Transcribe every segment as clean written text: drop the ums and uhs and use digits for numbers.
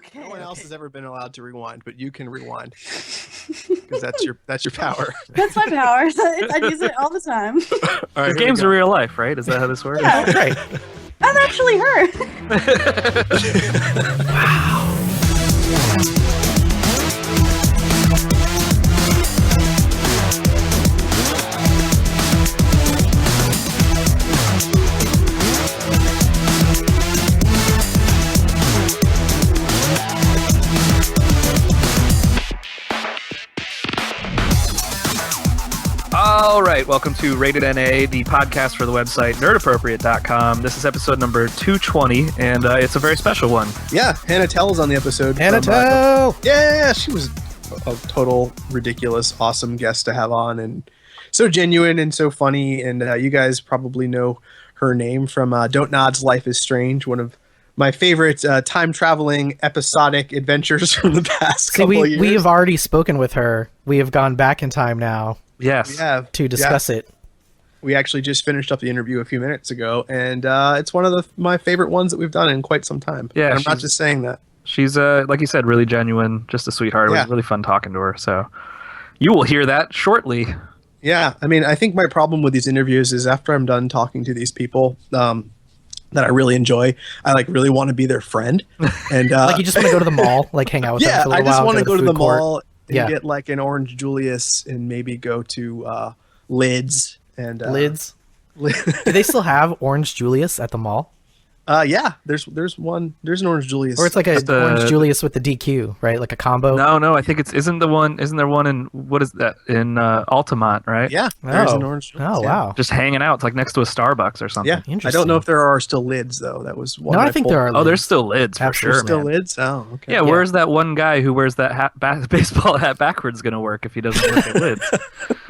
Okay. No one else has ever been allowed to rewind, but you can rewind because that's your power. That's my power. I use it all the time. All right, This game's are real life, right? Is that how this works? Yeah. Right. That's actually her. Wow. All right, welcome to Rated NA, the podcast for the website nerdappropriate.com. This is episode number 220, and it's a very special one. Yeah, Hannah Telle is on the episode. Hannah Telle! Yeah, she was a total ridiculous, awesome guest to have on, and so genuine and so funny. And you guys probably know her name from Don't Nod's Life is Strange, one of my favorite time-traveling episodic adventures from the past couple of years. We have already spoken with her. We have gone back in time now. Yes. We have. To discuss it. We actually just finished up the interview a few minutes ago, and it's one of my favorite ones that we've done in quite some time. Yeah, and I'm not just saying that. She's, like you said, really genuine, just a sweetheart. It was really fun talking to her, so you will hear that shortly. Yeah, I mean, I think my problem with these interviews is after I'm done talking to these people that I really enjoy, I really want to be their friend. And you just want to go to the mall, hang out with them for a little while. Yeah, I just want to go to the court. mall and get an Orange Julius and maybe go to Lids. And Lids? Do they still have Orange Julius at the mall? Yeah, there's one. There's an Orange Julius. Or it's Orange Julius with the DQ, right? Like a combo? No, I think isn't there one in, what is that, in Altamont, right? Yeah, there's an Orange Julius. Oh, wow. Just hanging out. It's next to a Starbucks or something. Yeah, I don't know if there are still Lids, though. That was one. No, I think there are lids. Oh, there's still Lids, for sure, There's still man. Lids? Oh, okay. Yeah, where's that one guy who wears that baseball hat backwards going to work if he doesn't work at Lids?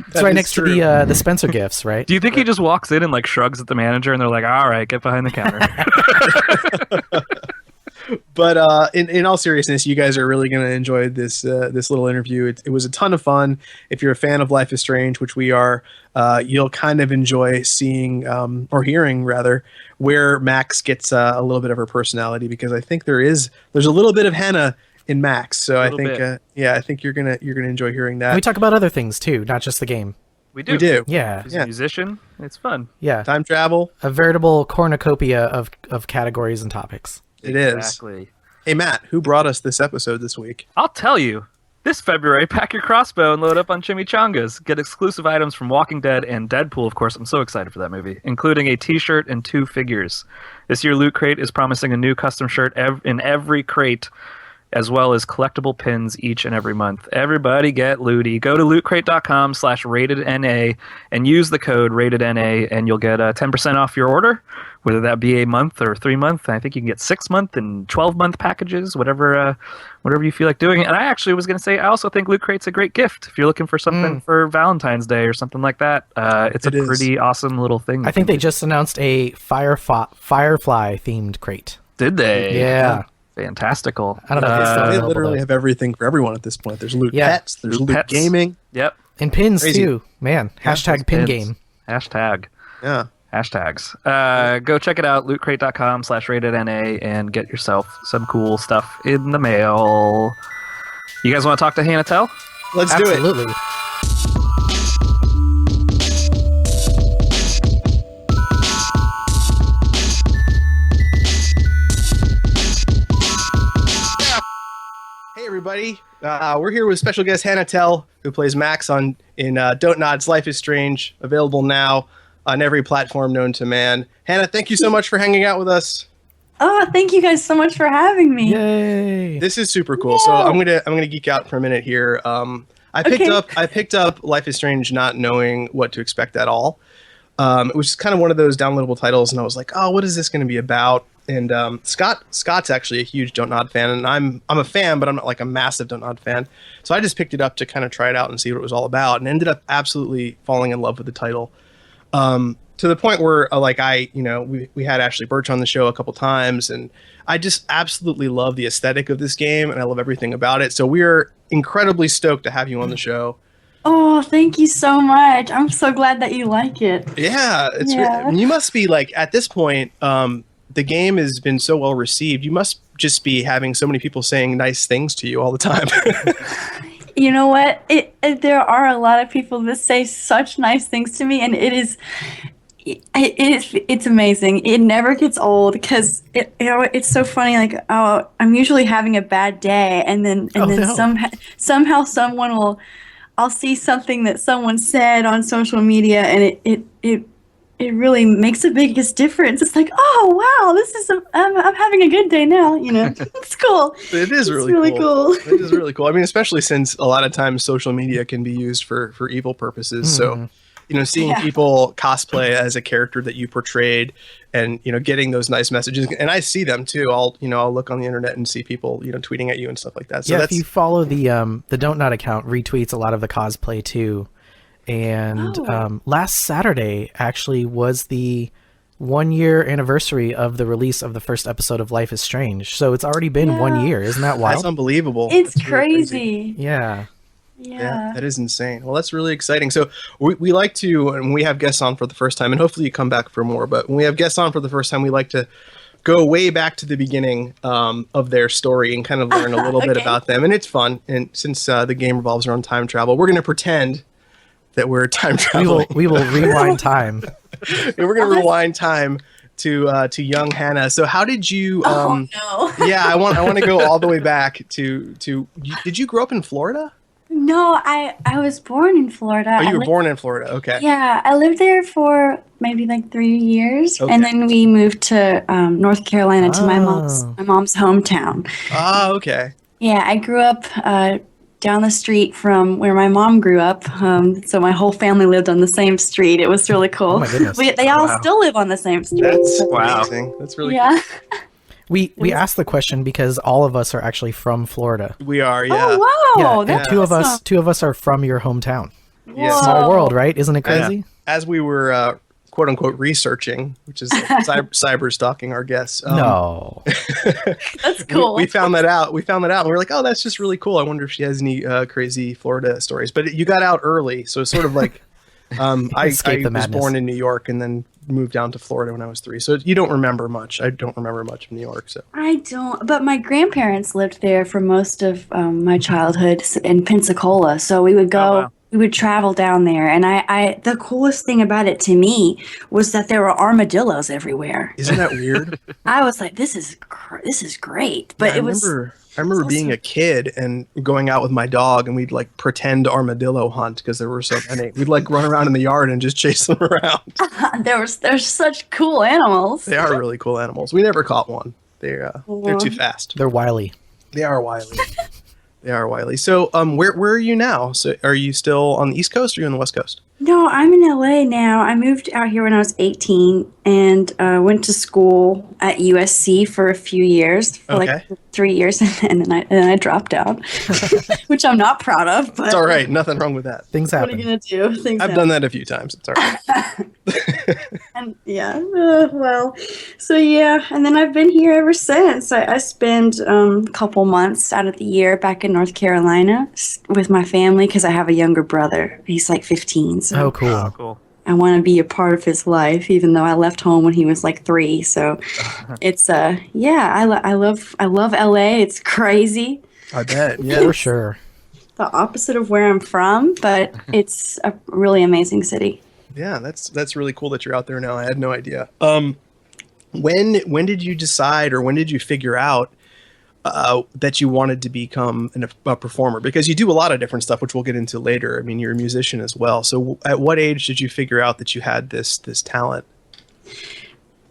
It's right next to the Spencer gifts, right? Do you think he just walks in and shrugs at the manager and they're like, all right, get behind the counter? But in all seriousness, you guys are really going to enjoy this little interview. It was a ton of fun. If you're a fan of Life is Strange, which we are, you'll kind of enjoy seeing or hearing rather where Max gets a little bit of her personality, because I think there's a little bit of Hannah in Max. So I think I think you're gonna enjoy hearing that. And we talk about other things too, not just the game. We do. We do. Yeah. He's a musician. It's fun. Yeah. Time travel. A veritable cornucopia of categories and topics. It is. Exactly. Hey, Matt, who brought us this episode this week? I'll tell you. This February, pack your crossbow and load up on chimichangas. Get exclusive items from Walking Dead and Deadpool, of course. I'm so excited for that movie, including a t-shirt and 2 figures. This year, Loot Crate is promising a new custom shirt in every crate, as well as collectible pins each and every month. Everybody get looty. Go to lootcrate.com/ratedNA and use the code ratedNA, and you'll get 10% off your order, whether that be a month or 3 month. I think you can get 6-month and 12-month packages, whatever you feel like doing. And I actually was going to say, I also think Loot Crate's a great gift if you're looking for something for Valentine's Day or something like that. It's a pretty awesome little thing. I think they just announced a Firefly-themed crate. Did they? Yeah. Fantastical. I don't know if They literally have everything for everyone at this point. There's Loot Yeah. Pets. There's Loot Loot Pets. Gaming. Yep. And pins Crazy. too. Man. Hashtag pin game. Hashtag. Yeah. Hashtags. Go check it out, lootcrate.com/ratedNA, and get yourself some cool stuff in the mail. You guys want to talk to Hannah Telle? Let's do it. Absolutely. Hey everybody, we're here with special guest Hannah Telle, who plays Max in Don't Nod's Life is Strange, available now on every platform known to man. Hannah, thank you so much for hanging out with us. Oh, thank you guys so much for having me. Yay. This is super cool. So I'm gonna geek out for a minute here. I picked up Life is Strange not knowing what to expect at all. It was kind of one of those downloadable titles, and I was like, oh, what is this going to be about? And Scott's actually a huge Don't Nod fan, and I'm a fan, but I'm not a massive Don't Nod fan. So I just picked it up to kind of try it out and see what it was all about, and ended up absolutely falling in love with the title. To the point where we had Ashley Birch on the show a couple times, and I just absolutely love the aesthetic of this game, and I love everything about it. So we're incredibly stoked to have you on the show. Oh, thank you so much. I'm so glad that you like it. Yeah, you must be at this point. The game has been so well received. You must just be having so many people saying nice things to you all the time. You know what? There are a lot of people that say such nice things to me, and it's amazing. It never gets old because it's so funny. Like, oh, I'm usually having a bad day, and then somehow I'll see something that someone said on social media, and it really makes the biggest difference. It's like, oh wow, I'm having a good day now. It's cool. It is really cool. It is really cool. I mean, especially since a lot of times social media can be used for evil purposes. So, seeing people cosplay as a character that you portrayed, and getting those nice messages, and I see them too. I'll look on the internet and see people tweeting at you and stuff like that. So if you follow the Don't Not account, retweets a lot of the cosplay too. And last Saturday actually was the 1-year anniversary of the release of the first episode of Life is Strange. So it's already been 1 year. Isn't that wild? That's unbelievable. It's That's really crazy. Yeah. Yeah, that is insane. Well, that's really exciting. So we like to, and we have guests on for the first time, and hopefully you come back for more, but when we have guests on for the first time, we like to go way back to the beginning of their story and kind of learn a little bit about them. And it's fun. And since the game revolves around time travel, we're going to pretend that we're time traveling. We will rewind time. We're going to rewind time to young Hannah. So how did you Oh no. yeah, I want to go all the way back to did you grow up in Florida? No, I was born in Florida. Oh, you were born in Florida. Okay. Yeah, I lived there for maybe like 3 years, Okay. and then we moved to North Carolina to my mom's hometown. Oh, okay. Yeah, I grew up down the street from where my mom grew up, so my whole family lived on the same street. It was really cool. Oh my goodness. They all still live on the same street. That's Wow. amazing. That's really Yeah. We asked the question because all of us are actually from Florida. cool. We are, yeah. Oh wow, And that's two awesome. of us are from your hometown. Yeah. Small Whoa. world, right? Isn't it crazy? As we were quote unquote researching, which is cyber stalking our guests. No. That's cool. We found that out. And we were like, oh, that's just really cool. I wonder if she has any crazy Florida stories. But you got out early, so it's sort of like I Escape the was madness. born in New York and then moved down to Florida when I was 3. So you don't remember much. I don't remember much of New York. So I don't, but my grandparents lived there for most of my childhood in Pensacola. So we would go, Oh, wow. we would travel down there. And the coolest thing about it to me was that there were armadillos everywhere. isn't that weird? I was like, this is great. But Yeah, I remember being a kid and going out with my dog, and we'd like pretend armadillo hunt because there were so many. We'd like run around in the yard and just chase them around. they're such cool animals. They are really cool animals. We never caught one. They're too fast. They're wily. They are wily. They are wily. So, where are you now? So, are you still on the East Coast or are you on the West Coast? No, I'm in LA now. I moved out here when I was 18 and went to school at USC for a few years, for Okay. like 3 years, and then I dropped out, which I'm not proud of. But It's all right. Nothing wrong with that. Things what are you happen. gonna do? Things I've done that a few times. It's all right. And yeah, well, so yeah, and then I've been here ever since. I spend a couple months out of the year back in North Carolina with my family because I have a younger brother. He's like 15, so Oh, cool. Oh, cool. I want to be a part of his life, even though I left home when he was like 3. So it's yeah, I love LA. It's crazy, I bet. Yeah. For sure. the opposite of where I'm from, but it's a really amazing city. Yeah, that's really cool that you're out there now. I had no idea. When did you decide, or when did you figure out that you wanted to become a performer? Because you do a lot of different stuff, which we'll get into later. I mean, you're a musician as well. So, at what age did you figure out that you had this talent?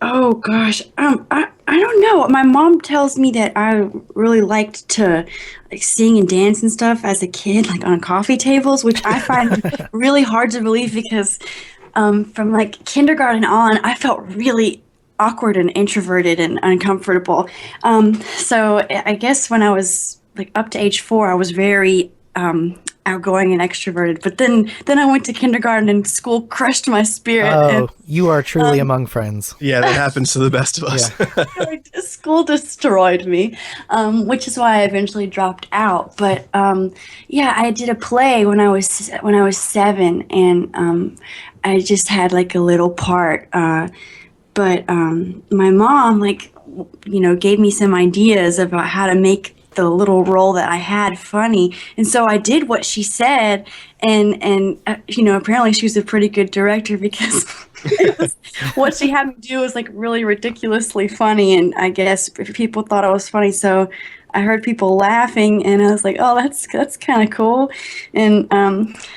Oh gosh, I don't know. My mom tells me that I really liked to like sing and dance and stuff as a kid, like on coffee tables, which I find really hard to believe because from like kindergarten on, I felt really awkward and introverted and uncomfortable. So I guess when I was like up to age 4, I was very outgoing and extroverted. But then I went to kindergarten and school crushed my spirit. Oh, you are truly among friends. Yeah, that happens to the best of us. And school destroyed me, which is why I eventually dropped out. But yeah, I did a play when I was 7, and I just had like a little part. But my mom, like gave me some ideas about how to make the little role that I had funny. And so I did what she said, and apparently she was a pretty good director because what she had me do was like really ridiculously funny, and I guess people thought it was funny. So I heard people laughing, and I was like, "Oh, that's kind of cool." And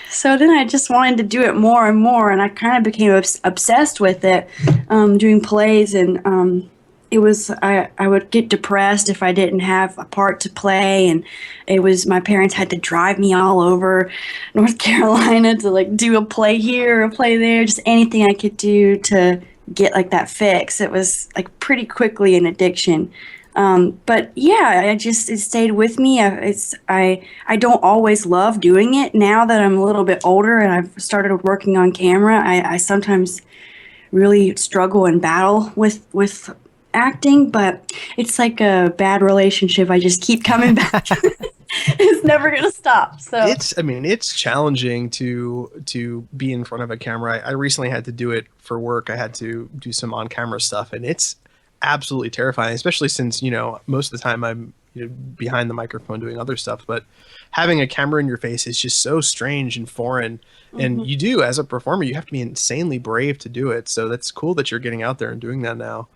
so then I just wanted to do it more and more, and I kind of became obsessed with it, doing plays. And it was I would get depressed if I didn't have a part to play, and my parents had to drive me all over North Carolina to like do a play here, a play there, just anything I could do to get like that fix. It was like pretty quickly an addiction. But yeah, it stayed with me. I don't always love doing it now that I'm a little bit older and I've started working on camera. I sometimes really struggle and battle with acting, but it's like a bad relationship. I just keep coming back. It's never gonna stop. So it's challenging to be in front of a camera. I recently had to do it for work. I had to do some on-camera stuff, and it's absolutely terrifying, especially since most of the time I'm behind the microphone doing other stuff. But having a camera in your face is just so strange and foreign. And you do, as a performer, you have to be insanely brave to do it. So that's cool that you're getting out there and doing that now.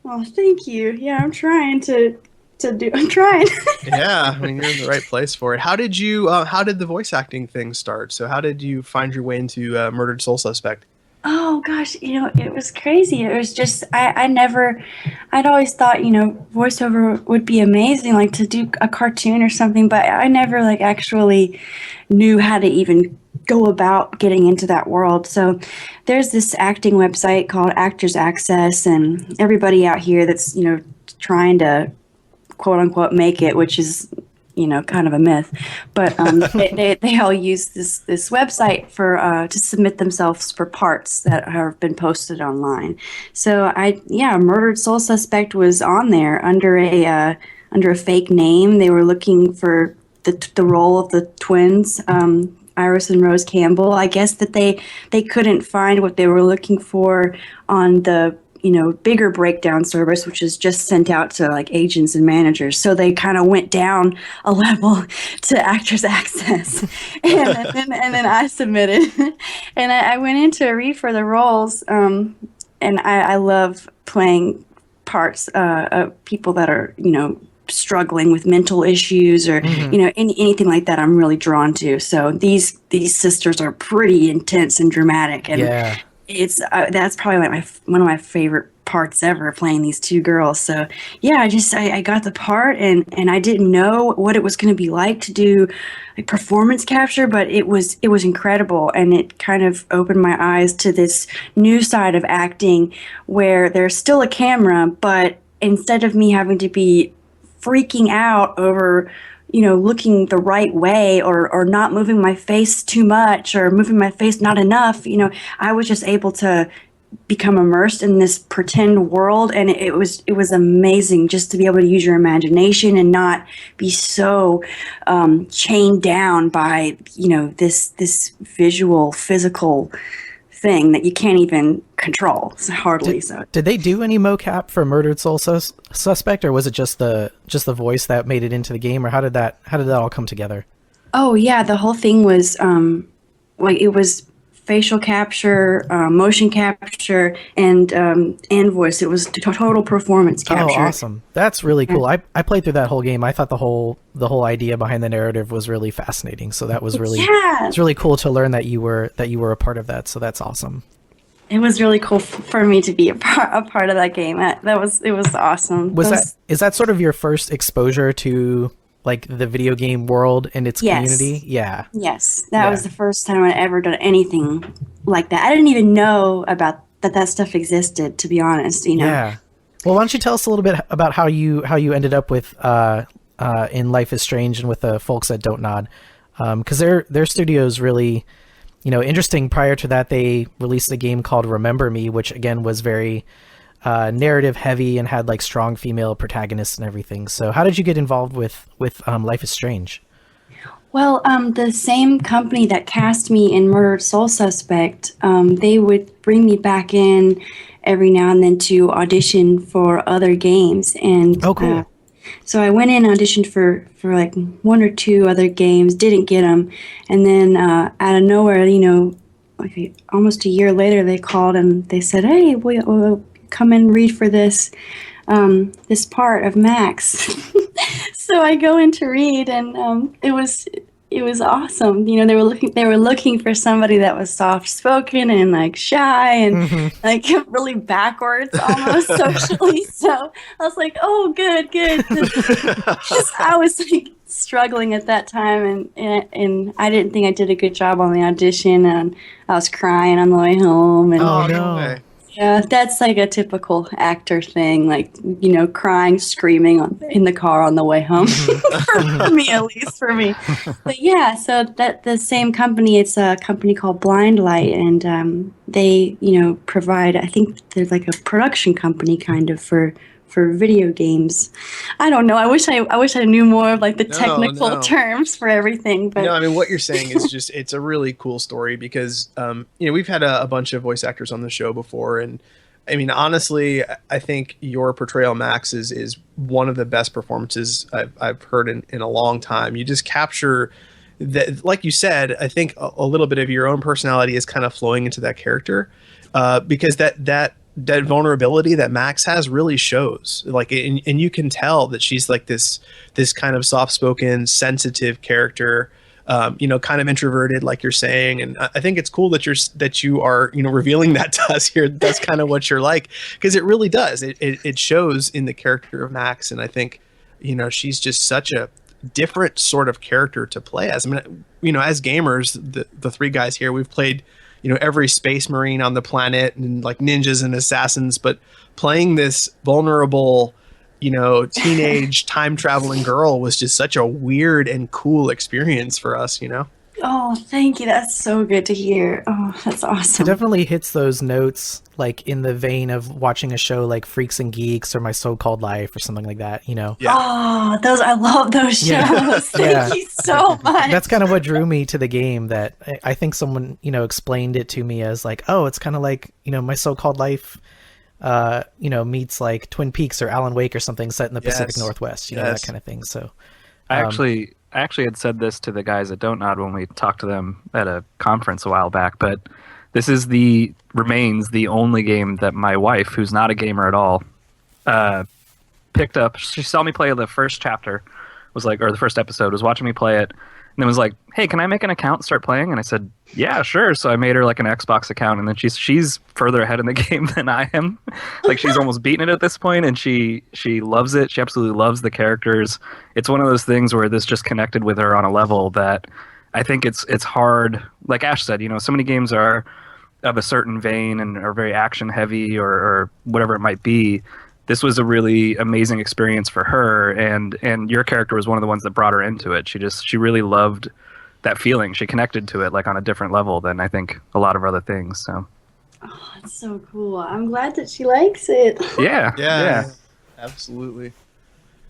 Well, thank you. Yeah, I'm trying to do. I'm trying. Yeah, I mean, you're in the right place for it. How did the voice acting thing start? So how did you find your way into Murdered Soul Suspect? Oh gosh, it was crazy. It was just I'd always thought, voiceover would be amazing, like to do a cartoon or something, but I never like actually knew how to even go about getting into that world. So there's this acting website called Actors Access, and everybody out here that's, trying to quote unquote make it, which is kind of a myth, but they all use this website for to submit themselves for parts that have been posted online. So Murdered Soul Suspect was on there under a fake name. They were looking for the role of the twins, Iris and Rose Campbell. I guess that they couldn't find what they were looking for on the bigger breakdown service, which is just sent out to like agents and managers. So they kind of went down a level to Actors Access, and then I submitted, and I went in to read for the roles. And I love playing parts of people that are struggling with mental issues or anything like that. I'm really drawn to. So these sisters are pretty intense and dramatic, and Yeah. it's that's probably like one of my favorite parts ever, playing these two girls. So yeah, I got the part, and I didn't know what it was going to be like to do like performance capture, but it was incredible, and it kind of opened my eyes to this new side of acting where there's still a camera, but instead of me having to be freaking out over looking the right way or not moving my face too much or moving my face not enough, I was just able to become immersed in this pretend world, and it was amazing just to be able to use your imagination and not be so chained down by this visual physical thing that you can't even control hardly. Did they do any mocap for Murdered Soul Suspect, or was it just the voice that made it into the game, or how did that all come together? Oh yeah, the whole thing was it was facial capture, motion capture, and voice. It was total performance capture. Oh, awesome! That's really cool. I played through that whole game. I thought the whole idea behind the narrative was really fascinating. So that was really it's really cool to learn that you were a part of that. So that's awesome. It was really cool for me to be a part of that game. It was awesome. Is that sort of your first exposure to like the video game world and its community? Yeah. Yes, that was the first time I'd ever done anything like that. I didn't even know about that stuff existed, to be honest. Yeah. Well, why don't you tell us a little bit about how you ended up with in Life is Strange and with the folks at Don't Nod, because their studio's really interesting. Prior to that, they released a game called Remember Me, which again was very narrative heavy and had like strong female protagonists and everything. So how did you get involved with Life is Strange? Well, the same company that cast me in Murdered Soul Suspect, they would bring me back in every now and then to audition for other games. And Oh, cool. so I went in and auditioned for like one or two other games, didn't get them, and then out of nowhere, like almost a year later, they called and they said, "Hey, we'll come and read for this part of Max." So I go in to read, and it was awesome. They were looking for somebody that was soft spoken and like shy and like really backwards almost socially. So I was like, oh, good. 'Cause I was like struggling at that time, and I didn't think I did a good job on the audition, and I was crying on the way home. And Oh, no no. way. yeah, that's like a typical actor thing, like, crying, screaming in the car on the way home. For me, at least for me. But yeah, so that the same company, it's a company called Blind Light, and they, provide, I think they're like a production company kind of for video games. I don't know. I wish I knew more of like the technical no. terms for everything, but No, I mean, what you're saying is just, it's a really cool story because, we've had a bunch of voice actors on the show before. And I mean, honestly, I think your portrayal, Max, is one of the best performances I've heard in a long time. You just capture that, like you said, I think a little bit of your own personality is kind of flowing into that character, because that vulnerability that Max has really shows, like, and you can tell that she's like this kind of soft-spoken, sensitive character, kind of introverted, like you're saying. And I think it's cool that you are revealing that to us here. That's kind of what you're like, because it really does. It shows in the character of Max, and I think she's just such a different sort of character to play as. I mean, as gamers, the three guys here, we've played every space marine on the planet and like ninjas and assassins, but playing this vulnerable, teenage time traveling girl was just such a weird and cool experience for us, oh, thank you. That's so good to hear. Oh, that's It awesome. definitely hits those notes, like in the vein of watching a show like Freaks and Geeks or My So-Called Life or something like that, Yeah. Oh, I love those shows. Yeah. Thank you so much. That's kind of what drew me to the game. That I think someone, explained it to me as like, oh, it's kind of like, My So-Called Life, meets like Twin Peaks or Alan Wake or something set in the Pacific Northwest, that kind of thing. So I actually had said this to the guys at Don't Nod when we talked to them at a conference a while back, but this is remains the only game that my wife, who's not a gamer at all, picked up. She saw me play the first chapter, or the first episode, was watching me play it, and then was like, "Hey, can I make an account and start playing?" And I said, "Yeah, sure." So I made her like an Xbox account, and then she's further ahead in the game than I am. Like, she's almost beaten it at this point, and she loves it. She absolutely loves the characters. It's one of those things where this just connected with her on a level that I think it's hard. Like Ash said, so many games are of a certain vein and are very action heavy or whatever it might be. This was a really amazing experience for her, and your character was one of the ones that brought her into it. She really loved that feeling. She connected to it like on a different level than I think a lot of other things. So Oh, that's so cool. I'm glad that she likes it. yeah. Absolutely.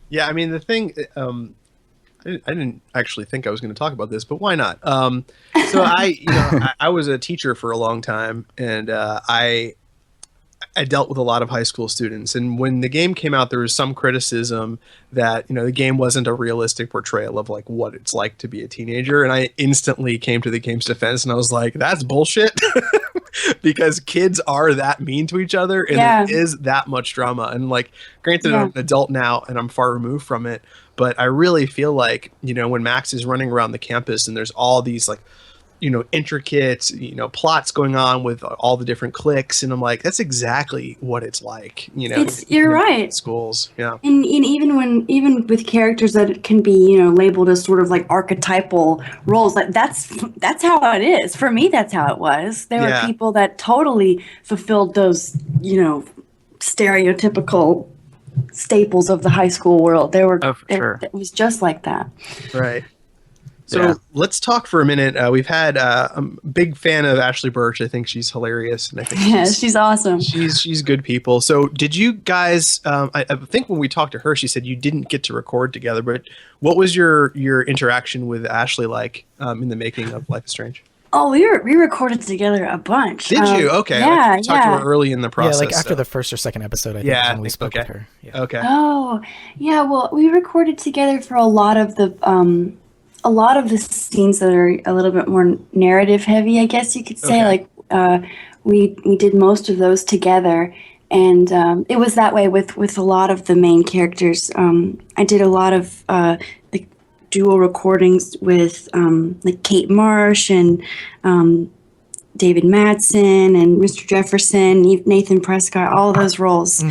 Yeah, I mean, the thing, I didn't actually think I was going to talk about this, but why not? So I was a teacher for a long time, and I dealt with a lot of high school students. And when the game came out, there was some criticism that, the game wasn't a realistic portrayal of like what it's like to be a teenager. And I instantly came to the game's defense, and I was like, that's bullshit. Because kids are that mean to each other, and Yeah. there is that much drama. And like, granted, Yeah. I'm an adult now and I'm far removed from it, but I really feel like, when Max is running around the campus and there's all these like, intricate, plots going on with all the different cliques, and I'm like, that's exactly what it's like, You're right. in schools. Yeah. And even with characters that can be, labeled as sort of like archetypal roles, like that's how it is. For me, that's how it was. There Yeah. were people that totally fulfilled those, stereotypical staples of the high school world. Oh, for sure. It was just like that. Right. So Yeah. let's talk for a minute. We've had I'm a big fan of Ashley Birch. I think she's hilarious, and I think Yeah, she's awesome. she's good people. So did you guys? I think when we talked to her, she said you didn't get to record together. But what was your interaction with Ashley like in the making of Life is Strange? Oh, we recorded together a bunch. Did you? Okay. Yeah, Like, you talked to yeah. her early in the process. Yeah, like after so. the first or second episode, I think, Yeah, is I when we think, spoke okay. with her. Yeah. Okay. Oh, yeah. Well, we recorded together for a lot of the scenes that are a little bit more narrative heavy, I guess you could say. Okay. Like, we did most of those together, and it was that way with a lot of the main characters. I did a lot of like dual recordings with like Kate Marsh and David Madsen and Mr. Jefferson, Nathan Prescott, all of those roles.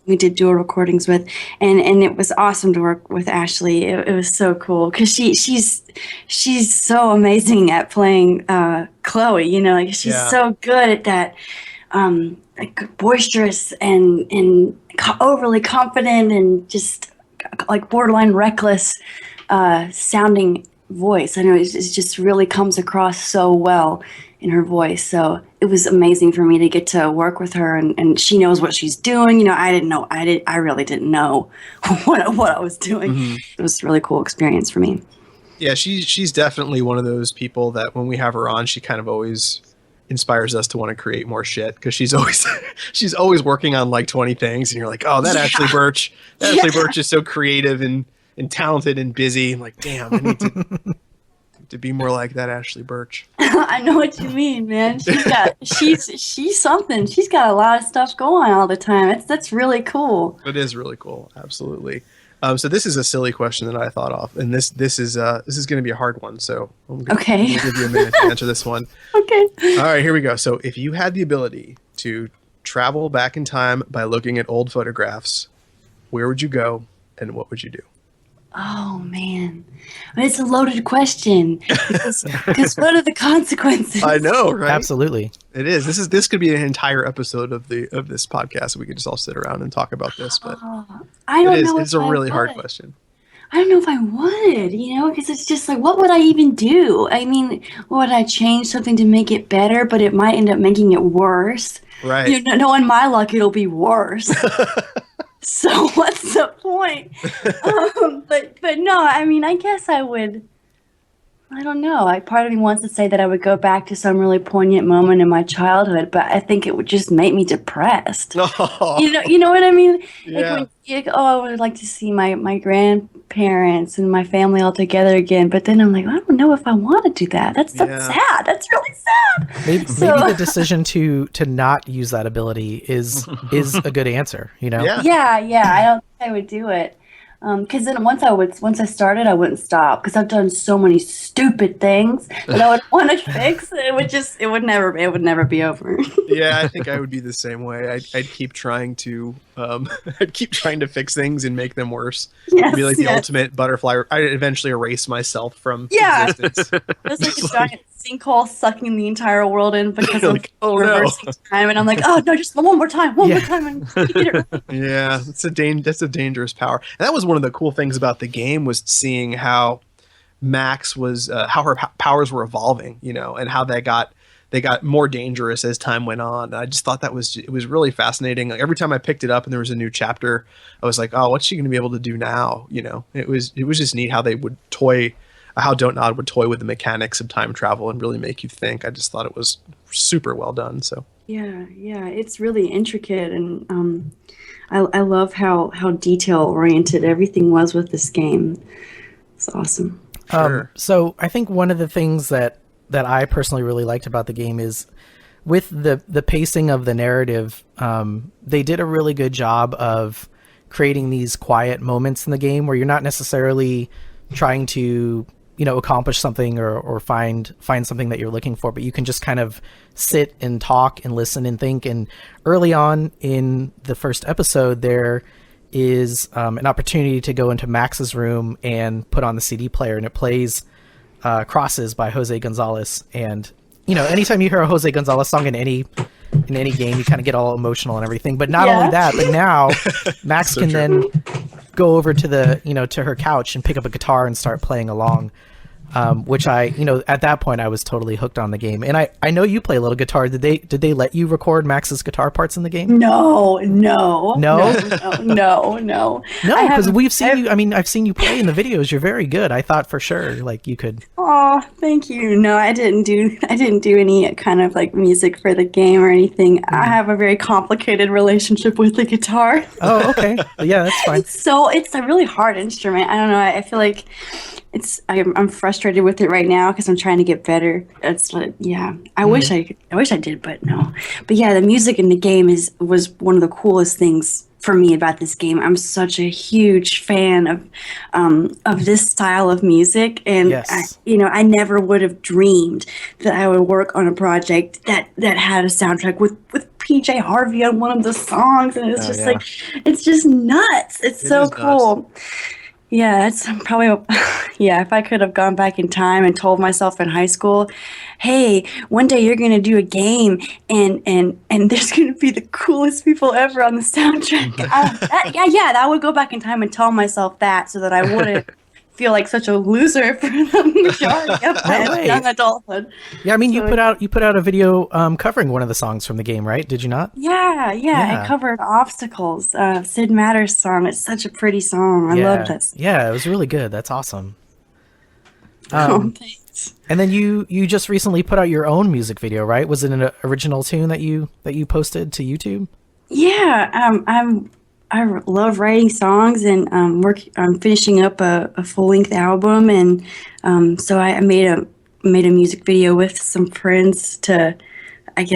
We did dual recordings with, and it was awesome to work with Ashley. It was so cool because she's so amazing at playing Chloe. You know, like she's Yeah. so good at that, like boisterous and overly confident and just like borderline reckless sounding voice. I know it just really comes across so well in her voice. So it was amazing for me to get to work with her, and she knows what she's doing. You know, I really didn't know what I was doing. It was a really cool experience for me. Yeah, she's definitely one of those people that when we have her on, she kind of always inspires us to want to create more shit because she's always working on like 20 things, and you're like, oh, that Ashley Birch is so creative and talented and busy. Like, damn, I need to be more like that Ashley Birch. I know what you mean, man. She's something. She's got a lot of stuff going all the time. That's really cool. It is really cool, absolutely. So this is a silly question that I thought of, and this is going to be a hard one. So I'm gonna give you a minute to answer this one. Okay. All right, here we go. So if you had the ability to travel back in time by looking at old photographs, where would you go, and what would you do? Oh man, it's a loaded question because what are the consequences? I know, right? Absolutely. It is. This could be an entire episode of this podcast. We could just all sit around and talk about this, but I don't know. it's a really hard question. I don't know if I would, you know, because it's just like, what would I even do? I mean, would I change something to make it better, but it might end up making it worse? Right. You know, knowing my luck, it'll be worse. So what's the point? But no, I mean, I guess I would. I don't know. Part of me wants to say that I would go back to some really poignant moment in my childhood, but I think it would just make me depressed. Oh. You know what I mean? Yeah. Like I would like to see my grandparents and my family all together again. But then I'm like, I don't know if I want to do that. That's sad. That's really sad. Maybe the decision to not use that ability is a good answer. You know? Yeah. I don't think I would do it. Because then once I started, I wouldn't stop because I've done so many stupid things that I would want to fix. It would never be over. Yeah, I think I would be the same way. I'd keep trying to fix things and make them worse. It'd be like the ultimate butterfly. I'd eventually erase myself from existence. It's like a giant sinkhole sucking the entire world in because of like, oh reversing time. And I'm like, oh no, just one more time, more time, and get it right. Yeah, that's a dangerous power. And that was one of the cool things about the game was seeing how Max was how her powers were evolving, you know, and how they got more dangerous as time went on. And I just thought it was really fascinating. Like every time I picked it up and there was a new chapter, I was like, oh, what's she going to be able to do now? You know, it was just neat how they would how Don't Nod would toy with the mechanics of time travel and really make you think. I just thought it was super well done. So yeah, it's really intricate, and I love how detail oriented everything was with this game. It's awesome. Sure. So I think one of the things that I personally really liked about the game is with the pacing of the narrative. They did a really good job of creating these quiet moments in the game where you're not necessarily trying to, you know, accomplish something or find something that you're looking for, but you can just kind of sit and talk and listen and think. And early on in the first episode, there is an opportunity to go into Max's room and put on the CD player, and it plays Crosses by Jose Gonzalez. And, you know, anytime you hear a Jose Gonzalez song in any game, you kind of get all emotional and everything. But not only that, but now Max can then go over to to her couch and pick up a guitar and start playing along which at that point I was totally hooked on the game. And I know you play a little guitar. Did they let you record Max's guitar parts in the game? No. No? No. No, because we've seen you. I mean, I've seen you play in the videos. You're very good. I thought for sure like you could. Oh, thank you. No, I didn't do any kind of like music for the game or anything. I have a very complicated relationship with the guitar. Oh, okay. Yeah, that's fine. It's a really hard instrument. I don't know. I feel like I'm frustrated with it right now because I'm trying to get better. I wish I did, but no. But yeah, the music in the game was one of the coolest things for me about this game. I'm such a huge fan of this style of music, and yes. I never would have dreamed that I would work on a project that had a soundtrack with PJ Harvey on one of the songs, and it's it's just nuts. It's so cool. Nuts. Yeah, it's probably, if I could have gone back in time and told myself in high school, hey, one day you're going to do a game and there's going to be the coolest people ever on the soundtrack. I would go back in time and tell myself that so that I wouldn't feel like such a loser for the majority of my young adulthood. Yeah, I mean, you put out a video covering one of the songs from the game, right? Did you not? Yeah. I covered Obstacles, Sid Meier's song. It's such a pretty song. I love that. Yeah, it was really good. That's awesome. Thanks. And then you just recently put out your own music video, right? Was it an original tune that you posted to YouTube? Yeah, I love writing songs, and I'm finishing up a full-length album, and so I made a music video with some friends to, like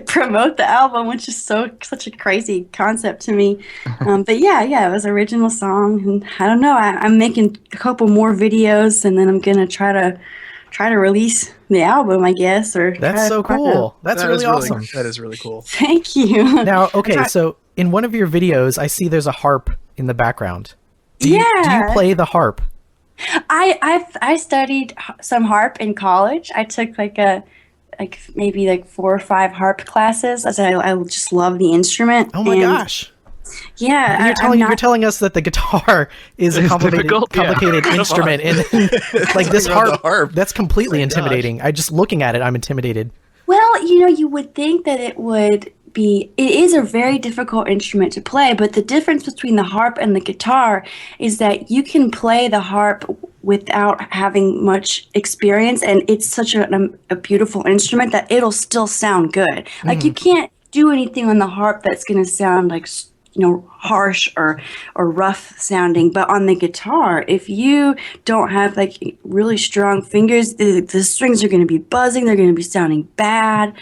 promote the album, which is such a crazy concept to me. But it was an original song, and I don't know. I'm making a couple more videos, and then I'm gonna try to release the album, I guess. Or that's so cool. That's really awesome. That is really cool. Thank you. Now, okay, so in one of your videos, I see there's a harp in the background. Do you play the harp? I studied some harp in college. I took maybe 4 or 5 harp classes. As I just love the instrument. Oh my gosh. Yeah, you're telling us that the guitar is a complicated instrument, and like this harp, that's completely intimidating. Just looking at it, I'm intimidated. Well, you would think that it is a very difficult instrument to play, but the difference between the harp and the guitar is that you can play the harp without having much experience, and it's such a beautiful instrument that it'll still sound good. Like you can't do anything on the harp that's going to sound like harsh or rough sounding, but on the guitar, if you don't have really strong fingers, the strings are going to be buzzing, they're going to be sounding bad.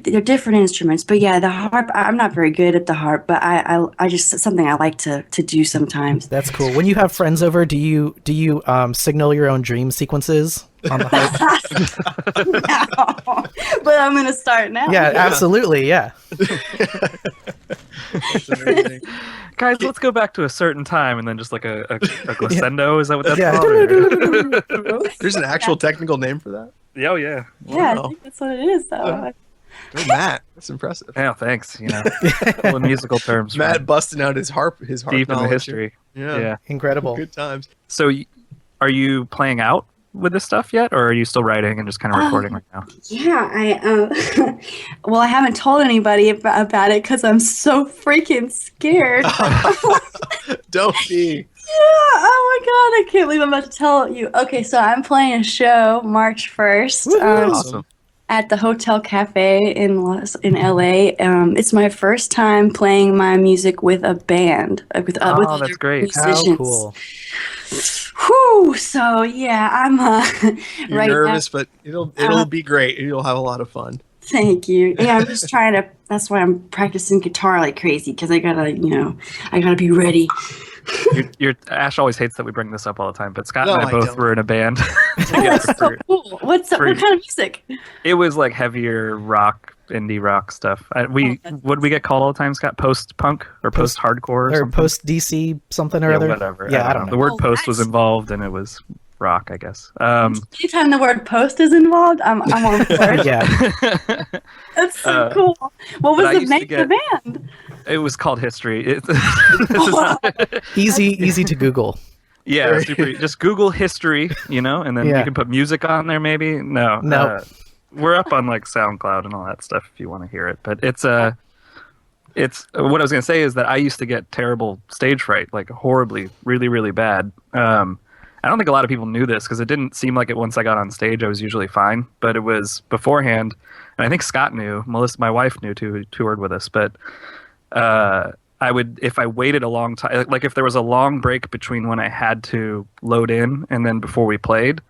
They're different instruments. But yeah, the harp, I'm not very good at the harp, but I just, it's something I like to do sometimes. That's cool. When you have friends over, do you signal your own dream sequences on the harp? No, but I'm going to start now. Yeah, absolutely. Yeah. That's amazing. Guys, let's go back to a certain time and then just like a glissando. Is that what that's called? There's an actual technical name for that? Oh, yeah. Yeah, I think that's what it is, though. Oh, Matt, that's impressive. Yeah, thanks. All the musical terms. Matt busting out his harp deep in the history. Yeah. Incredible. Good times. So, are you playing out with this stuff yet, or are you still writing and just kind of recording right now? Yeah, I haven't told anybody about it because I'm so freaking scared. Don't be. Yeah, oh my god, I can't believe I'm about to tell you. Okay, so I'm playing a show March 1st. Awesome. At the Hotel Cafe in LA. It's my first time playing my music with a band. With that's great. Musicians. How cool. Whew, so yeah, I'm You're right nervous, now, but it'll be great. You'll have a lot of fun. Thank you. Yeah, I'm just trying to. That's why I'm practicing guitar like crazy because I gotta be ready. Your Ash always hates that we bring this up all the time, but Scott and I both were in a band. That's so cool. What kind of music? It was like heavier rock, indie rock stuff. What do we get called all the time, Scott? Post punk or post hardcore or post DC something or other? Whatever. Yeah, I don't know. The word post was involved, and it was rock, I guess. Anytime the word post is involved, I'm on board. Yeah. That's so cool. What was the name of the band? It was called History. Easy to Google. Yeah, super. Just Google history, and then Yeah. you can put music on there. Maybe no. We're up on like SoundCloud and all that stuff if you want to hear it. But it's what I was gonna say is that I used to get terrible stage fright, like horribly, really, really bad. I don't think a lot of people knew this because it didn't seem like it once I got on stage. I was usually fine, but it was beforehand, and I think Scott knew. Melissa, my wife, knew too, who toured with us. But I would, if I waited a long time, like if there was a long break between when I had to load in and then before we played,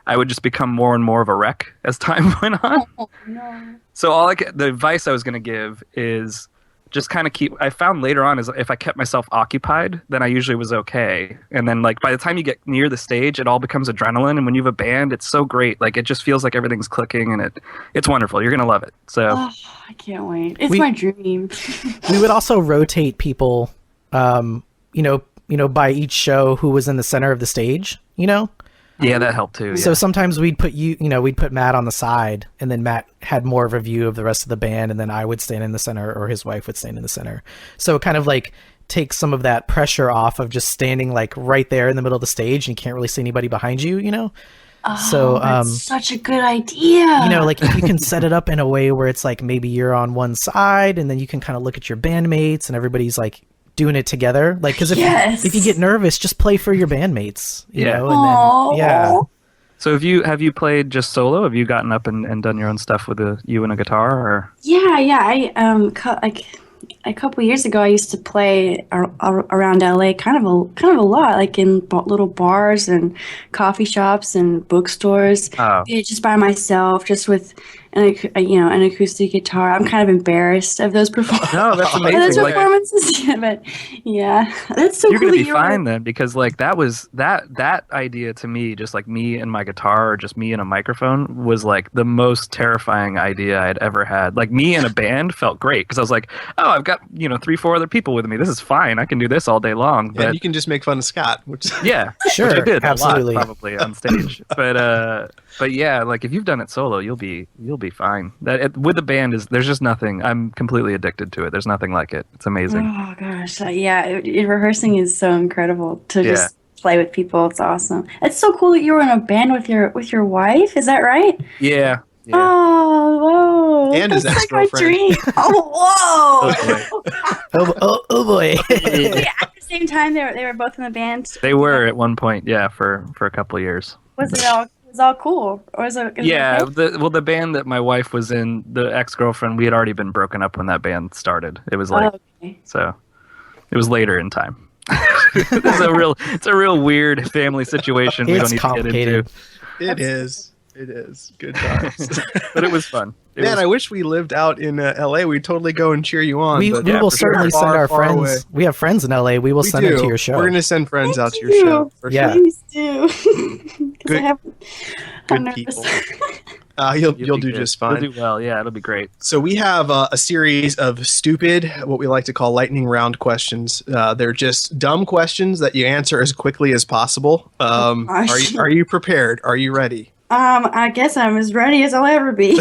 I would just become more and more of a wreck as time went on. Oh, no. So the advice I was going to give is just kind of I found later on is if I kept myself occupied, then I usually was okay. And then like by the time you get near the stage, it all becomes adrenaline. And when you have a band, it's so great. Like it just feels like everything's clicking and it's wonderful. You're going to love it. So I can't wait. It's my dream. We would also rotate people, by each show who was in the center of the stage, yeah, that helped too. Yeah. So sometimes we'd put Matt on the side, and then Matt had more of a view of the rest of the band, and then I would stand in the center, or his wife would stand in the center. So it kind of like takes some of that pressure off of just standing like right there in the middle of the stage, and you can't really see anybody behind you, Oh, that's such a good idea. Like if you can set it up in a way where it's like maybe you're on one side, and then you can kind of look at your bandmates, and everybody's like doing it together, like because if you get nervous, just play for your bandmates, you know. And then, So have you played just solo? Have you gotten up and done your own stuff with you and a guitar? Or Yeah. I a couple years ago, I used to play around LA, kind of a lot, like in little bars and coffee shops and bookstores. Oh. Yeah, just by myself, just with an acoustic guitar. I'm kind of embarrassed of those performances. No, that's amazing. Those performances, but yeah, that's so You're cool. gonna be fine then, because like that was that idea to me, just like me and my guitar or just me and a microphone, was like the most terrifying idea I'd ever had. Like me and a band felt great because I was like, oh, I've got 3-4 other people with me. This is fine. I can do this all day long. But and you can just make fun of Scott, which sure, which I did absolutely, a lot, probably on stage. But yeah, like if you've done it solo, you'll be fine. With the band there's just nothing. I'm completely addicted to it. There's nothing like it. It's amazing. Oh gosh, rehearsing is so incredible to just play with people. It's awesome. It's so cool that you were in a band with your wife. Is that right? Yeah. Oh, whoa! And his That's like my ex-girlfriend. dream. Oh, whoa! oh boy. Wait, at the same time, they were both in the band. They were at one point, for a couple of years. Was it all cool, or was it? Yeah, It okay? the band that my wife was in, the ex-girlfriend, we had already been broken up when that band started. It was like Okay. so, it was later in time. It's a real weird family situation. We It's don't need complicated. to get into. it is good times. But it was fun. Man, I wish we lived out in LA. We'd totally go and cheer you on. We but will for sure. certainly send our Far friends. away. We have friends in LA. We will We send them do. to your show. We're going to send friends out to your you. show. For Yeah. sure. Please do. 'Cause Good- I'm good nervous. people. You'll be do good. just fine. You'll do well. Yeah, it'll be great. So we have a series of stupid, what we like to call lightning round questions. They're just dumb questions that you answer as quickly as possible. gosh. Are you prepared? Are you ready? I guess I'm as ready as I'll ever be.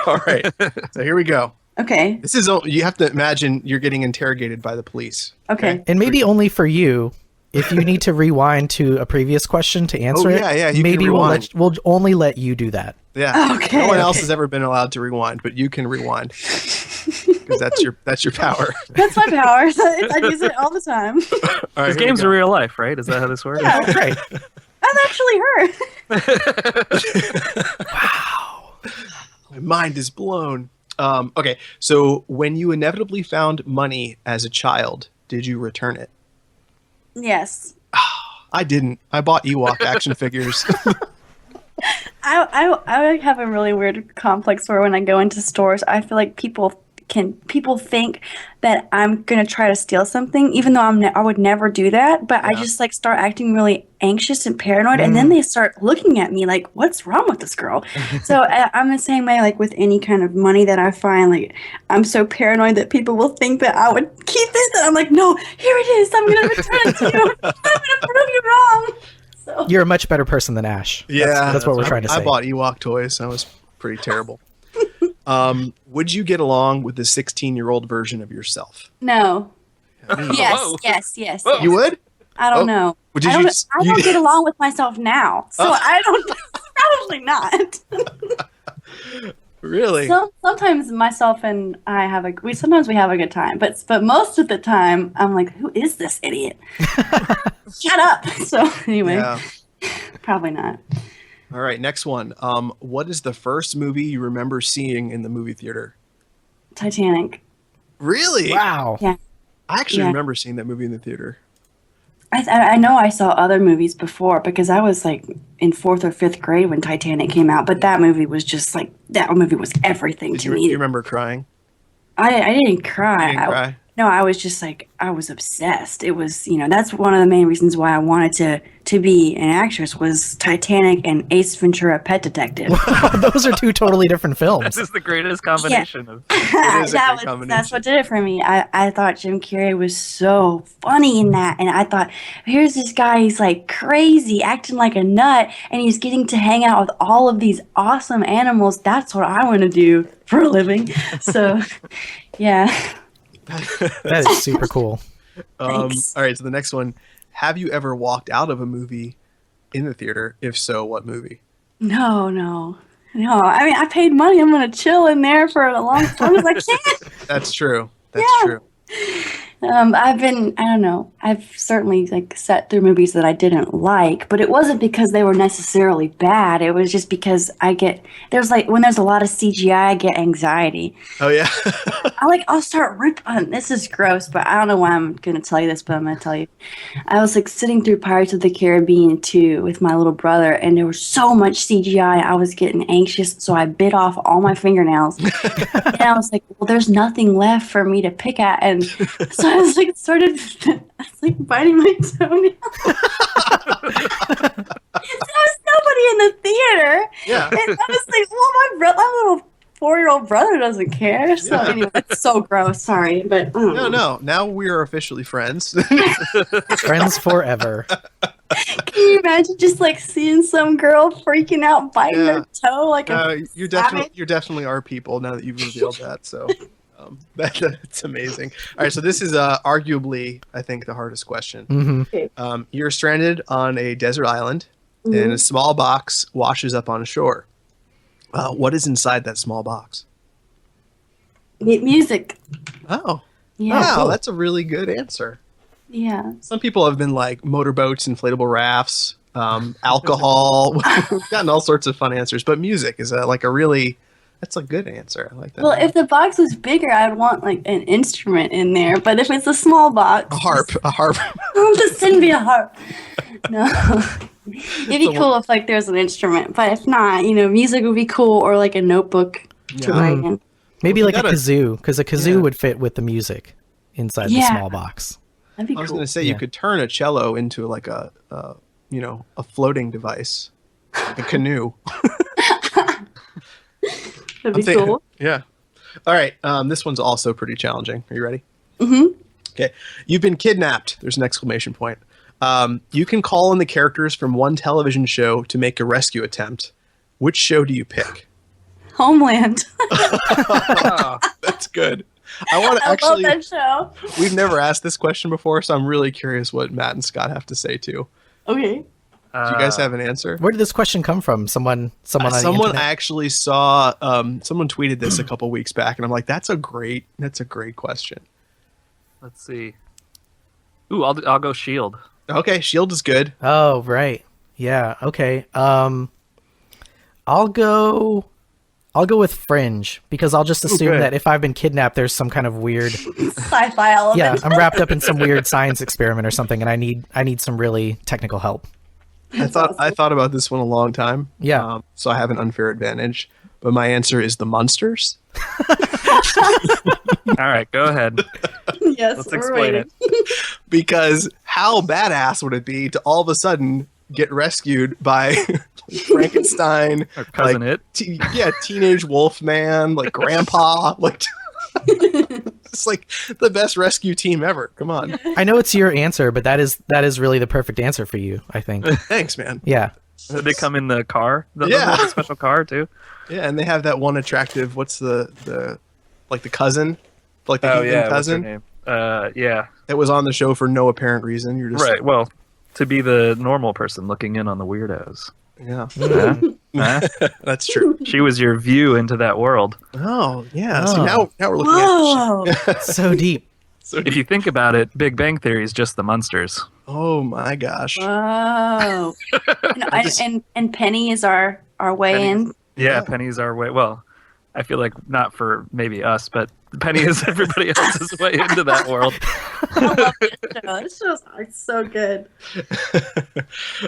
All right. So here we go. Okay. This is you have to imagine you're getting interrogated by the police. Okay. And maybe only for you. If you need to rewind to a previous question to answer yeah, it, you can maybe rewind. we'll only let you do that. Yeah. Okay. No one else has ever been allowed to rewind, but you can rewind because that's your power. That's my power. I use it all the time. All right, These here we games go. are real life, right? Is that how this works? Yeah. Right. That's actually her. My mind is blown. Okay, so when you inevitably found money as a child, did you return it? Yes. I didn't. I bought Ewok action figures. I have a really weird complex where when I go into stores, I feel like people think that I'm gonna try to steal something, even though I would never do that. But I just like start acting really anxious and paranoid, and then they start looking at me like, "What's wrong with this girl?" So I'm the same way, like with any kind of money that I find. Like I'm so paranoid that people will think that I would keep it, and I'm like, "No, here it is. I'm gonna return it to you. I'm gonna prove you wrong." So You're a much better person than Ash. That's what we're trying to say. I bought Ewok toys. That was pretty terrible. Would you get along with the 16-year-old version of yourself? no. Whoa. Yes. Whoa. You would? I don't know. Well, I don't get along with myself now, so I don't. Probably not. Really? Sometimes myself and I have sometimes we have a good time, but most of the time I'm like, who is this idiot? Shut up. So anyway, Yeah. probably not. All right, next one. What is the first movie you remember seeing in the movie theater? Titanic. Really? Wow. Yeah. I actually Yeah. remember seeing that movie in the theater. I know I saw other movies before because I was like in 4th or 5th grade when Titanic came out, but that movie was just like that movie was everything Did to you, me. you remember crying? I didn't cry. You didn't cry? No, I was just like I was obsessed. It was, that's one of the main reasons why I wanted to be an actress was Titanic and Ace Ventura: Pet Detective. Those are two totally different films. This is the greatest combination of. It is a great combination. That's what did it for me. I thought Jim Carrey was so funny in that, and I thought, here's this guy, he's like crazy, acting like a nut, and he's getting to hang out with all of these awesome animals. That's what I want to do for a living. So, yeah. That is super cool. All Thanks. right, so the next one. Have you ever walked out of a movie in the theater? If so, what movie? No. I mean, I paid money. I'm gonna chill in there for as long as I can. That's true. That's Yeah. true. I don't know. I've certainly like sat through movies that I didn't like, but it wasn't because they were necessarily bad. It was just because there's like when there's a lot of CGI, I get anxiety. Oh, yeah. I'll start ripping. This is gross, but I don't know why I'm gonna tell you this, but I'm gonna tell you. I was like sitting through Pirates of the Caribbean 2 with my little brother, and there was so much CGI. I was getting anxious, so I bit off all my fingernails. And I was like, well, there's nothing left for me to pick at, and so I was like biting my toenail. There was nobody in the theater. Yeah. And I was like, well, my little 4-year-old brother doesn't care. So anyway, that's so gross. Sorry, but No. Now we are officially friends. Friends forever. Can you imagine just like seeing some girl freaking out, biting Yeah. her toe like you're savage? definitely our people now that you've revealed that. So that's amazing. All right, so this is arguably, I think, the hardest question. Hmm. You're stranded on a desert island, and a small box washes up on shore. What is inside that small box? Music. Oh, Yeah. wow, cool. that's a really good answer. Yeah. Some people have been like motorboats, inflatable rafts, alcohol. We've gotten all sorts of fun answers, but music is that's a good answer. I like that. Well, if the box was bigger, I'd want like an instrument in there. But if it's a small box, a harp. just send me a harp. No. It'd be cool if like there's an instrument, but if not, music would be cool, or like a notebook to Yeah. write in. Maybe Well, like a kazoo, because a kazoo Yeah. would fit with the music inside the Yeah. small box. That'd be I was cool. going to say Yeah. you could turn a cello into like a floating device, like a canoe. That'd be thinking- cool. Yeah. All right. This one's also pretty challenging. Are you ready? Mm-hmm. Okay. You've been kidnapped. There's an exclamation point. You can call in the characters from one television show to make a rescue attempt. Which show do you pick? Homeland. That's good. I want to I actually. love that show. We've never asked this question before, so I'm really curious what Matt and Scott have to say too. Okay. Do you guys have an answer? Where did this question come from? Someone on the Someone internet? actually saw. Someone tweeted this a couple weeks back, and I'm like, that's a great question. Let's see. Ooh, I'll go Shield. Okay, Shield is good. Oh, right. Yeah. Okay. I'll go with Fringe because I'll just assume Okay. that if I've been kidnapped, there's some kind of weird. Sci-fi element. Yeah, I'm wrapped up in some weird science experiment or something, and I need some really technical help. I thought about this one a long time. Yeah. So I have an unfair advantage, but my answer is the Munsters. All right, go ahead. Yes, Let's we're explain waiting. it. Because how badass would it be to all of a sudden get rescued by Frankenstein, Our cousin like, It. teenage wolf man, like grandpa, like it's like the best rescue team ever. Come on. I know it's your answer, but that is really the perfect answer for you, I think. Thanks, man. Yeah. Did they come in the car? They Yeah. have a special car too. Yeah, and they have that one attractive, what's the like the cousin? Like the heathen what's her cousin name? Yeah. that was on the show for no apparent reason. You're just Right. Well, to be the normal person looking in on the weirdos. Yeah, That's true. She was your view into that world. Oh, yeah. Oh. So now we're looking Whoa. So deep. If you think about it, Big Bang Theory is just the Munsters. Oh my gosh. Whoa. and Penny is our way in. Yeah, Penny's our way. Well, I feel like not for maybe us, but Penny is everybody else's way into that world. I love this show. This show's so good.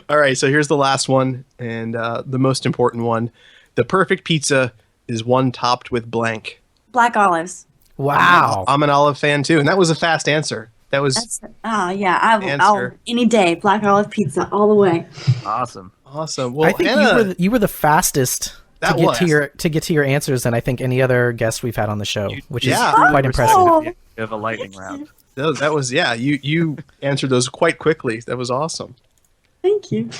All right, so here's the last one and the most important one. The perfect pizza is one topped with blank. Black olives. Wow. I'm an olive fan too, and that was a fast answer. That was I'll any day. Black olive pizza all the way. Awesome. Well, I think Hannah, you were the fastest That to get was. to get to your answers than I think any other guest we've had on the show, which is Yeah. quite impressive. Oh. You have a lightning round. that was you answered those quite quickly. That was awesome. Thank you.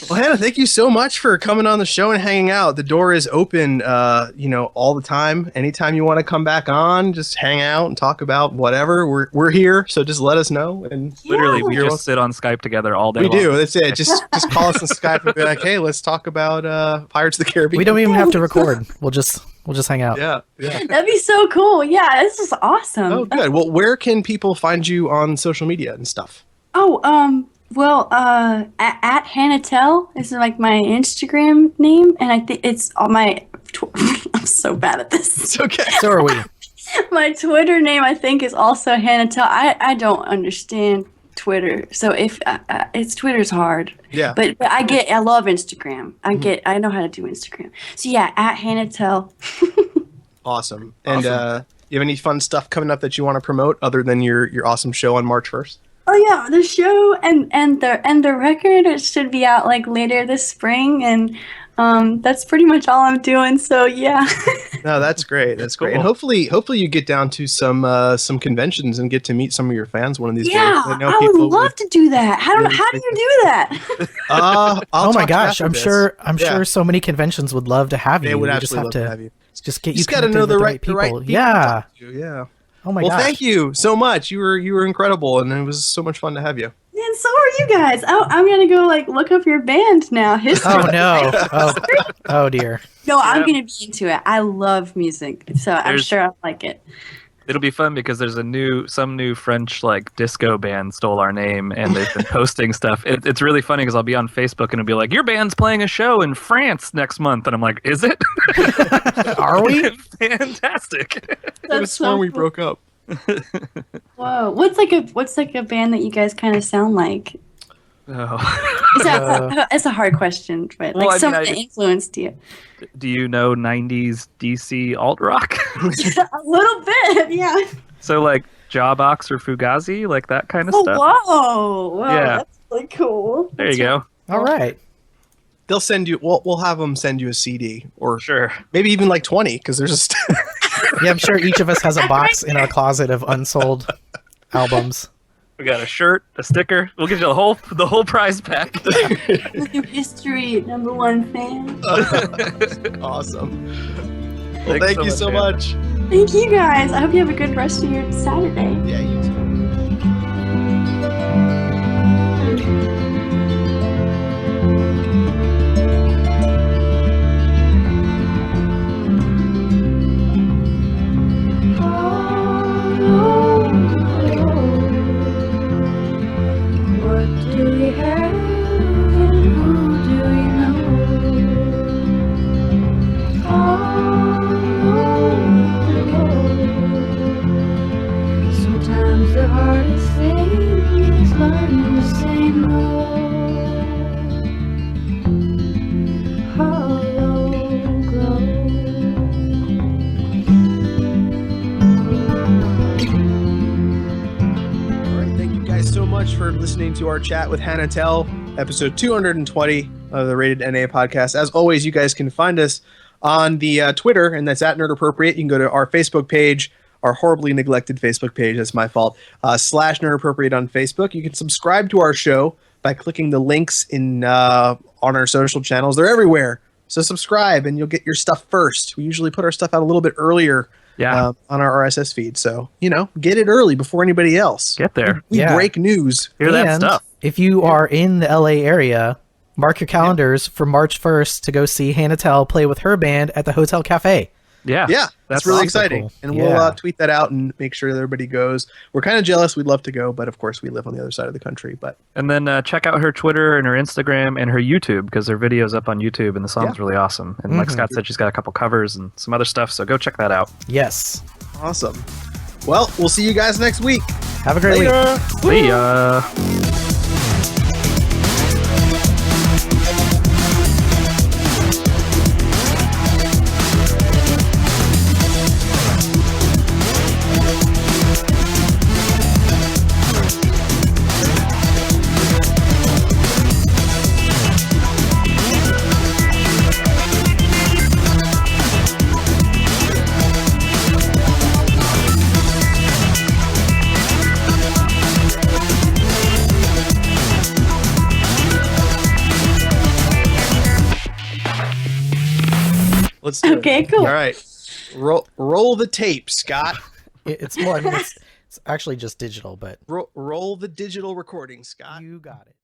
Well, Hannah, thank you so much for coming on the show and hanging out. The door is open, all the time. Anytime you want to come back on, just hang out and talk about whatever. We're here, so just let us know. And Literally, we You're just sit on Skype together all day we long. do. That's it. Just call us on Skype and be like, hey, let's talk about Pirates of the Caribbean. We don't even have to record. We'll just hang out. Yeah. That'd be so cool. Yeah, this is awesome. Oh, good. Well, where can people find you on social media and stuff? At Hannah Telle is like my Instagram name, and I think it's on my. I'm so bad at this. It's okay. So are we. My Twitter name, I think, is also Hannah Telle. I don't understand Twitter, so if it's Twitter's hard. Yeah. But I love Instagram. I know how to do Instagram. So yeah, at Hannah Telle. Awesome. And you have any fun stuff coming up that you want to promote other than your awesome show on March 1st? Oh yeah, the show and the record, it should be out like later this spring, and that's pretty much all I'm doing. So yeah. No, that's great. That's great. And hopefully you get down to some conventions and get to meet some of your fans one of these Yeah, days. I would love to do that. How do you do that? I'll Oh my talk to you gosh, after I'm this. sure so many conventions would love to have you. They would We just absolutely have love to have you. just get You you just got to connected know the with right people. to Yeah. talk to. Yeah. Oh my Well, gosh. thank you so much. You were incredible, and it was so much fun to have you. And so are you guys. I'm gonna go look up your band now. History. Oh no. Oh dear. No, I'm gonna be into it. I love music, so I'm sure I'll like it. It'll be fun because there's some new French disco band stole our name, and they've been posting stuff. It's really funny because I'll be on Facebook and it'll be like, your band's playing a show in France next month, and I'm like, is it? Are we? Fantastic. I was sworn we broke up. Whoa, what's a band that you guys kind of sound like? Oh. It's a hard question, but someone that influenced you. Do you know 90s DC alt rock? A little bit, yeah. So Jawbox or Fugazi, that kind of Oh, stuff. whoa, Yeah. That's really cool. There you go. All right. They'll send you. We'll have them send you a CD, or Sure. maybe even 20, because there's just. Yeah, I'm sure each of us has a box in our closet of unsold albums. We got a shirt, a sticker. We'll give you the whole prize pack. Your history #1 fan. Awesome. Well, Thanks thank you so Hannah. much. Thank you guys. I hope you have a good rest of your Saturday. Yeah, you too. What do we have and who do we know? Sometimes the hardest thing is learning to say no. Hollow glow. All right, thank you guys so much for listening to our chat with Hannah Telle, episode 220 of the Rated NA podcast. As always, you guys can find us on the Twitter, and that's at Nerd Appropriate. You can go to our Facebook page, our horribly neglected Facebook page. That's my fault. / Nerd Appropriate on Facebook. You can subscribe to our show by clicking the links in on our social channels. They're everywhere. So subscribe, and you'll get your stuff first. We usually put our stuff out a little bit earlier Yeah. On our RSS feed. So, get it early before anybody else. Get there. We Yeah. break news. Hear that And stuff. if you are in the LA area, mark your calendars for March 1st to go see Hannah Telle play with her band at the Hotel Cafe. Yeah. Yeah, that's really super exciting. cool. And Yeah. we'll tweet that out and make sure that everybody goes. We're kind of jealous. We'd love to go, but of course we live on the other side of the country. But And then check out her Twitter and her Instagram and her YouTube because her video's up on YouTube and the song's really awesome. And like Scott said, she's got a couple covers and some other stuff. So go check that out. Yes. awesome. Well, we'll see you guys next week. Have a great week. Later. See ya. Let's do Okay, it. cool. All right. Roll the tape, Scott. It's more, I mean, it's actually just digital, but Roll the digital recording, Scott. you got it.